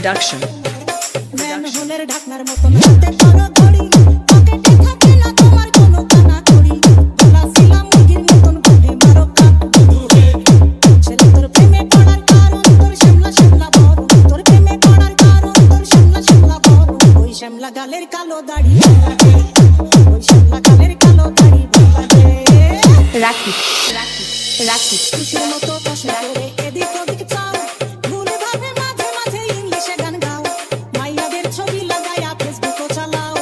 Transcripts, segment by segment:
Production. ম্যানহোলের ঢাকনার মতন হাতে ধরো ধরি, পকেটে থাকে না তোমার কোনো কানা করি, গলা ছিলা মুরগির মতন ভাবে মারো কাট। ছেলে তোর প্রেমে পড়ার কারণ তোর শ্যামলা শ্যামলা বড়, তোর প্রেমে পড়ার কারণ তোর শ্যামলা শ্যামলা বড়। ওই শ্যামলা গালের কালো দাড়ি, ওই শ্যামলা গালের কালো দাড়ি বাবারে। Raki. খুশির মতো কষ্ট করে এদিক ওদিক চাও, ভুলে ভাবে মাঝে মাঝে ইংলিশে গান গাও, মাইয়াদের ছবি লাগায়া ফেসবুকও চালাও।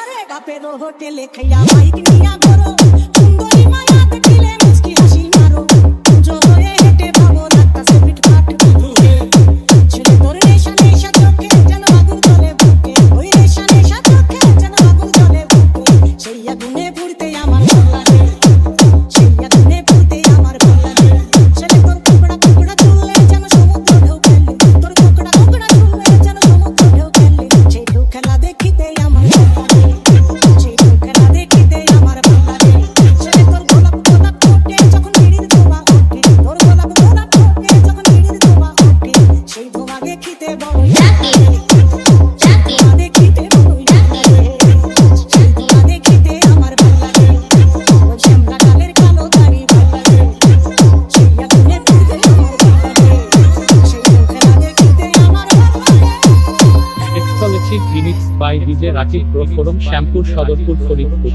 আরে বাপের হোটেলে খাইয়া বাইক নিয়া ঘোরো, সুন্দরী মায়া দেখিলে মুচকি হাসি মারো, পুজো হয়ে হেঁটে ভাবো লাগতাছে পিটপাট। ছেলে তোর নেশা নেশা চোখে যেন আগুন জ্বলে বুকে, ওই নেশা নেশা চোখে যেন আগুন জ্বলে বুকে। সেই আগুনে পুড়তে আমার ভালো লাগে, সেই আগুনে পুড়তে আমার ভালো লাগে। ছেলে তোর কোকড়া কোকড়া চুলে যেন সমুদ্র ঢেউ খেলে, তোর কোকড়া কোকড়া চুলে যেন সমুদ্র ঢেউ খেলে। সেই ঢেউ খেলা দেখিতে আমার ভালো লাগে, সেই ঢেউ খেলা দেখিতে আমার ভালো লাগে। ছেলে তোর গোলাপ গোলাপ ফোটে যখন বিড়ির ধোঁয়া ওঠে, তোর গোলাপ গোলাপ ফোটে যখন বিড়ির ধোঁয়া ওঠে, সেই ধোঁয়া দেখিতে বড়ই ভালো লাগে, সেই ধোঁয়া দেখিতে বড়ই ভালো লাগে, সেই ধোঁয়া দেখিতে আমার ভালো লাগে। ওই শ্যামলা গালের কালো দাড়ি ভালো লাগে, সেই আগুনে পুড়তে আমার ভালো লাগে, সেই ঢেউ খেলা দেখিতে আমার ভালো লাগে। Exclusive remix by DJ Rakib Pro from Shampur Sodorpur Faridpur.